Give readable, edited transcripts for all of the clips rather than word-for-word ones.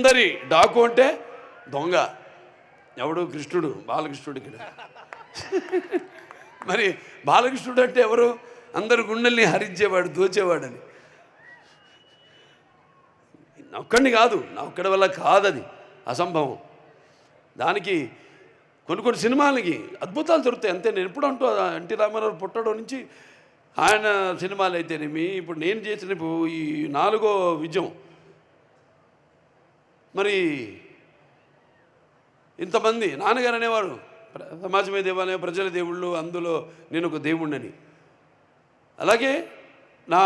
అందరి డాకు అంటే దొంగ. ఎవడు? కృష్ణుడు, బాలకృష్ణుడు ఇక్కడ. మరి బాలకృష్ణుడు అంటే ఎవరు? అందరు గుండెల్ని హరించేవాడు, దోచేవాడని. నా ఒక్కడిని కాదు, నా ఒక్కడి వల్ల కాదది, అసంభవం. దానికి కొన్ని సినిమాలకి అద్భుతాలు దొరుకుతాయి అంతే. నేను ఎప్పుడు అంటూ ఎన్టీ రామారావు పుట్టడం నుంచి ఆయన సినిమాలు అయితేనేమి, ఇప్పుడు నేను చేసిన ఈ 4వ విజయం, మరి ఇంతమంది నాన్నగారు అనేవారు సమాజమే దేవాలయం, ప్రజల దేవుళ్ళు, అందులో నేను ఒక దేవుణ్ణని. అలాగే నా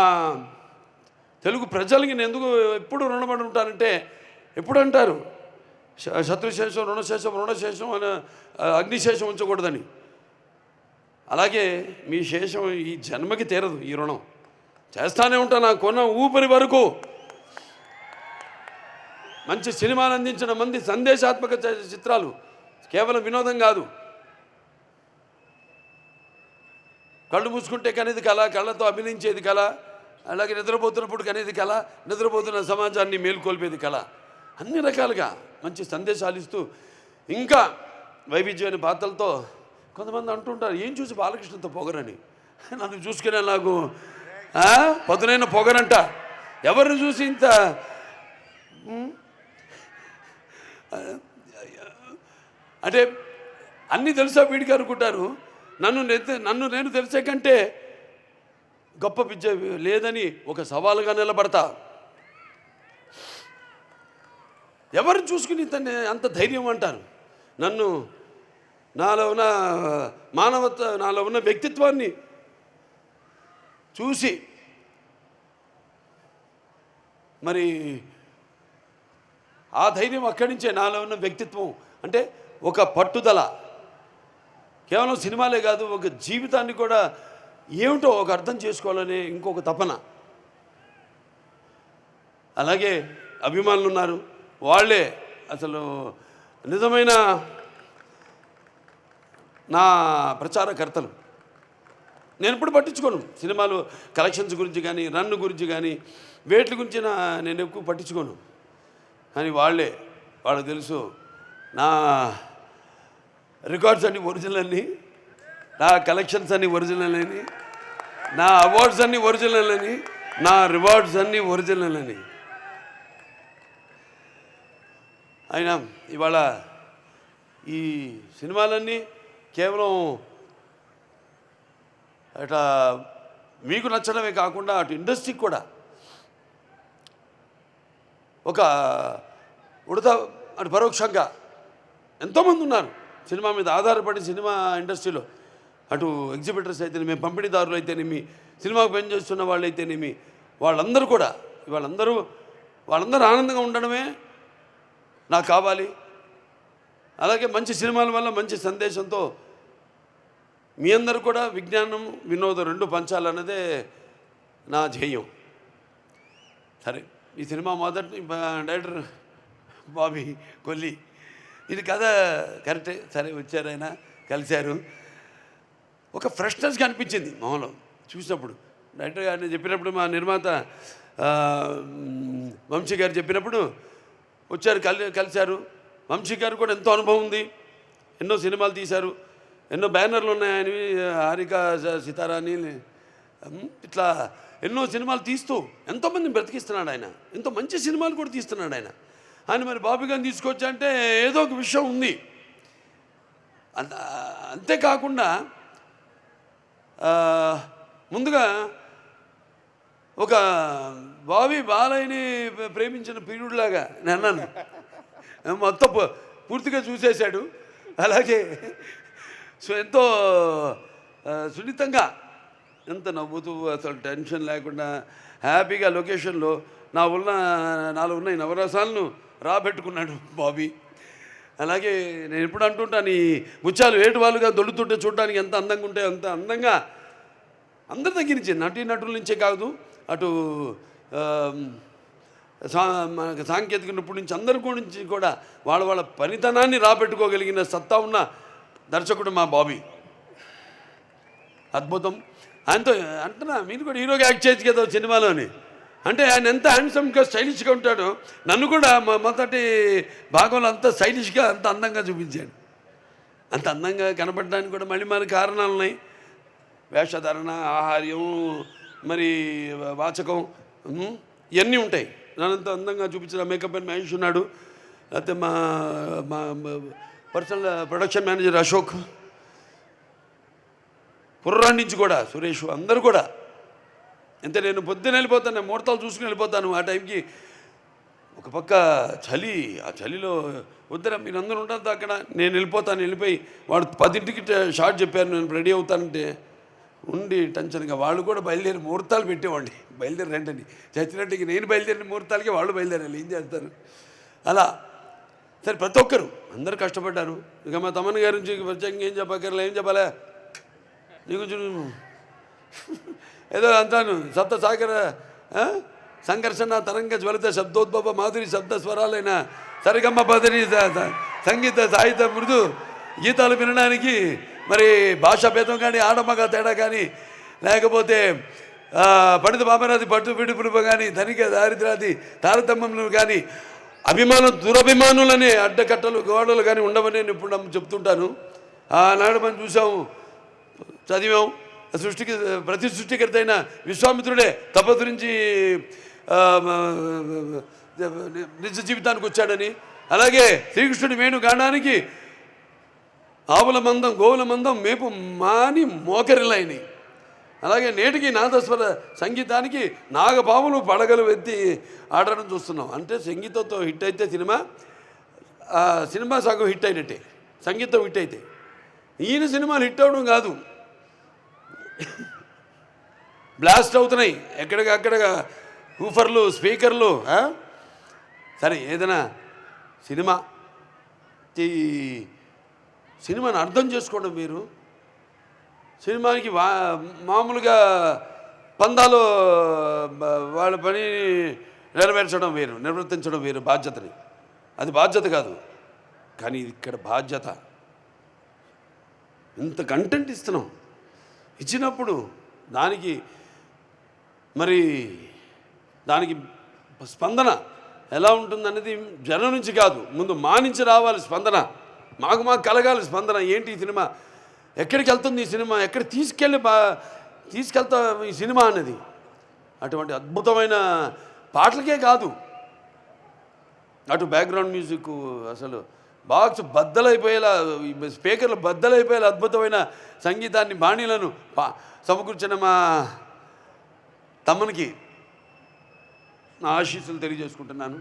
తెలుగు ప్రజలకి నేను ఎందుకు ఎప్పుడు రుణపడి ఉంటానంటే, ఎప్పుడు అంటారు శత్రుశేషం రుణశేషం అని, అగ్నిశేషం ఉంచకూడదని. అలాగే మీ శేషం ఈ జన్మకి తీరదు, ఈ రుణం చేస్తానే ఉంటాను నా కొన్న ఊపిరి వరకు. మంచి సినిమాలు అందించిన మంది, సందేశాత్మక చిత్రాలు, కేవలం వినోదం కాదు. కళ్ళు మూసుకుంటే కనేది కళ, కళ్ళతో అభినయించేది కళ, అలాగే నిద్రపోతున్నప్పుడు కనేది కళ, నిద్రపోతున్న సమాజాన్ని మేల్కొల్పేది కళ. అన్ని రకాలుగా మంచి సందేశాలు ఇస్తూ ఇంకా వైవిధ్యమైన పాత్రలతో. కొంతమంది అంటుంటారు, ఏం చూసి బాలకృష్ణతో పొగరని. నన్ను చూసుకునే నాకు పదునైన పొగరంట. ఎవరిని చూసి ఇంత అంటే అన్నీ తెలుసా వీడికి అనుకుంటారు. నన్ను నేను తెలిసే కంటే గొప్ప విద్య లేదని ఒక సవాలుగా నిలబడతా. ఎవరిని చూసుకుని అంత ధైర్యం అంటారు. నాలో ఉన్న మానవత్వ, నాలో ఉన్న వ్యక్తిత్వాన్ని చూసి మరి ఆ ధైర్యం అక్కడి నుంచే. నాలో ఉన్న వ్యక్తిత్వం అంటే ఒక పట్టుదల, కేవలం సినిమాలే కాదు, ఒక జీవితాన్ని కూడా ఏమిటో ఒక అర్థం చేసుకోవాలనే ఇంకొక తపన. అలాగే అభిమానులు ఉన్నారు, వాళ్ళే అసలు నిజమైన నా ప్రచారకర్తలు. నేను ఎప్పుడు పట్టించుకోను సినిమాలు కలెక్షన్స్ గురించి కానీ, రన్ గురించి కానీ, వేట్ల గురించి నేను ఎక్కువ పట్టించుకోను. కానీ వాళ్ళకి తెలుసు నా రికార్డ్స్ అన్నీ ఒరిజినల్ అని, నా కలెక్షన్స్ అన్నీ ఒరిజినల్ అని, నా అవార్డ్స్ అన్నీ ఒరిజినల్ అని, నా రివార్డ్స్ అన్నీ ఒరిజినల్ అని. అయినా ఇవాళ ఈ సినిమాలన్నీ కేవలం అట్లా మీకు నచ్చడమే కాకుండా అటు ఇండస్ట్రీకి కూడా ఒక అటు పరోక్షంగా ఎంతోమంది ఉన్నారు సినిమా మీద ఆధారపడి. సినిమా ఇండస్ట్రీలో అటు ఎగ్జిబిటర్స్ అయితేనేమి, పంపిణీదారులు అయితేనేమి, సినిమాకు పనిచేస్తున్న వాళ్ళు అయితేనేమి, వాళ్ళందరూ కూడా వాళ్ళందరూ ఆనందంగా ఉండడమే నాకు కావాలి. అలాగే మంచి సినిమాల వల్ల మంచి సందేశంతో మీ అందరూ కూడా విజ్ఞానం, వినోదం 2 పంచాలన్నదే నా ధ్యేయం. సరే, ఈ సినిమా మొదటి డైరెక్టర్ బాబీ కొల్లి, ఇది కథ కరెక్టే. సరే, వచ్చారు, ఆయన కలిశారు. ఒక ఫ్రెష్నెస్ కనిపించింది మొహంలో చూసినప్పుడు. డైరెక్టర్ గారిని చెప్పినప్పుడు, మా నిర్మాత వంశీ గారు చెప్పినప్పుడు వచ్చారు, కలిశారు. వంశీ గారు కూడా ఎంతో అనుభవం ఉంది, ఎన్నో సినిమాలు తీశారు, ఎన్నో బ్యానర్లు ఉన్నాయి ఆయనవి, హారిక సితారాని, ఇట్లా ఎన్నో సినిమాలు తీస్తూ ఎంతోమందిని బ్రతికిస్తున్నాడు ఆయన. ఎంతో మంచి సినిమాలు కూడా తీస్తున్నాడు ఆయన మరి బాబీ గారిని తీసుకొచ్చా అంటే ఏదో ఒక విషయం ఉంది. అంతేకాకుండా ముందుగా ఒక బాలయ్యని ప్రేమించిన పీరుడులాగా నేను అన్నాను. మొత్తం పూర్తిగా చూసేశాడు. అలాగే ఎంతో సున్నితంగా, ఎంత నవ్వుతూ, అసలు టెన్షన్ లేకుండా హ్యాపీగా లొకేషన్లో నాలో ఉన్న ఈ నవరసాలను రాబెట్టుకున్నాడు బాబీ. అలాగే నేను ఎప్పుడు అంటుంటాను, ఈ ముత్యాలు ఏటువాలుగా దొల్లుతుంటే చూడడానికి ఎంత అందంగా ఉంటే అంత అందంగా అందరి దగ్గర నుంచి, నటుల నుంచే కాదు, అటు సాంకేతిక నిపుణుల నుంచి అందరి గురించి కూడా వాళ్ళ పనితనాన్ని రాబెట్టుకోగలిగిన సత్తా ఉన్న దర్శకుడు మా బాబీ. అద్భుతం. ఆయనతో అంటున్నా, మీరు కూడా హీరోగా యాక్ట్ చేయొచ్చు కదా సినిమాలోని. అంటే ఆయన ఎంత హ్యాండ్సమ్గా స్టైలిష్గా ఉంటాడో నన్ను కూడా మొదటి భాగంలో అంత స్టైలిష్గా అంత అందంగా చూపించాడు. అంత అందంగా కనపడడానికి కూడా మళ్ళీ మన కారణాలు ఉన్నాయి. వేషధారణ, ఆహార్యం, మరి వాచకం, ఇవన్నీ ఉంటాయి. నన్నంత అందంగా చూపించిన మేకప్ అండ్ మహేష్ ఉన్నాడు. లేకపోతే మా మా పర్సనల్ ప్రొడక్షన్ మేనేజర్ అశోక్, కుర్రాడి నుంచి కూడా సురేష్, అందరూ కూడా. అంటే నేను పొద్దున్న వెళ్ళిపోతాను, నేను ముహూర్తాలు చూసుకుని వెళ్ళిపోతాను. ఆ టైంకి ఒక పక్క చలి, ఆ చలిలో వద్దరా మీరు అందరూ ఉంటుంది అక్కడ, నేను వెళ్ళిపోతాను. వెళ్ళిపోయి వాడు 10ంటికి షార్ట్ చెప్పారు, నేను రెడీ అవుతానంటే ఉండి టెన్షన్గా వాళ్ళు కూడా బయలుదేరి ముహూర్తాలు పెట్టేవాడిని. బయలుదేరి రండి చచ్చినట్టుకి నేను బయలుదేరిన ముహూర్తాలకి వాళ్ళు బయలుదేరాలి, ఏం చేస్తారు అలా. సరే ప్రతి ఒక్కరు అందరూ కష్టపడ్డారు. ఇక మా తమ్మన్న గారి నుంచి ప్రత్యేకంగా ఏం చెప్పక్కర్లే, ఏం చెప్పాలా నీకు ఏదో అంటాను. సప్త సాగర సంఘర్షణ తరంగ జ్వలిత శబ్దోద్భవ మాధురి శబ్ద స్వరాలైన సరిగమ్మ పదని సంగీత సాహిత్య మృదు గీతాలు వినడానికి మరి భాషా భేదం కానీ, ఆడమగ తేడా కానీ, లేకపోతే పడిత పామరాది పట్టు పిడుపుడుపు కానీ, ధనిక దారిద్రాది తారతమ్యములు కానీ, అభిమానం దురభిమానులనే అడ్డకట్టలు గోడలు కానీ ఉండవని నేను ఇప్పుడు చెప్తుంటాను. ఆనాడు మనం చూసాము, చదివాం. సృష్టికి ప్రతి సృష్టికర్త అయిన విశ్వామిత్రుడే తపస్సు నిజ జీవితానికి వచ్చాడని, అలాగే శ్రీకృష్ణుడి వేణుగానానికి ఆవుల మందం గోవుల మందం మేపు మాని మోకరిలైనవి. అలాగే నేటికి నాదస్వర సంగీతానికి నాగపాములు పడగలు ఎత్తి ఆడడం చూస్తున్నాం. అంటే సంగీతంతో హిట్ అయితే సినిమా సగం హిట్ అయినట్టే, సంగీతం హిట్ అయితే. ఈయన సినిమాలు హిట్ అవడం కాదు, బ్లాస్ట్ అవుతున్నాయి ఎక్కడికక్కడ ఊఫర్లు, స్పీకర్లు. సరే ఏదైనా సినిమాని అర్థం చేసుకోవడం మీరు, సినిమాకి మామూలుగా పందాలు వాళ్ళ పని నెరవేర్చడం వేరు, నిర్వర్తించడం వేరు బాధ్యతని. అది బాధ్యత కాదు, కానీ ఇక్కడ బాధ్యత. ఇంత కంటెంట్ ఇస్తున్నాం, ఇచ్చినప్పుడు దానికి స్పందన ఎలా ఉంటుందనేది జనం నుంచి కాదు, ముందు మా నుంచి రావాలి స్పందన. మాకు కలగాలి స్పందన. ఏంటి ఈ సినిమా, ఎక్కడికి వెళ్తుంది ఈ సినిమా, ఎక్కడ తీసుకెళ్తా ఈ సినిమా అనేది. అటువంటి అద్భుతమైన పాటలకే కాదు, అటు బ్యాక్గ్రౌండ్ మ్యూజిక్ అసలు బాక్స్ బద్దలైపోయేలా, స్పీకర్లు బద్దలైపోయేలా అద్భుతమైన సంగీతాన్ని, బాణీలను సమకూర్చిన మా తమ్మునికి నా ఆశీస్సులు తెలియజేసుకుంటున్నాను.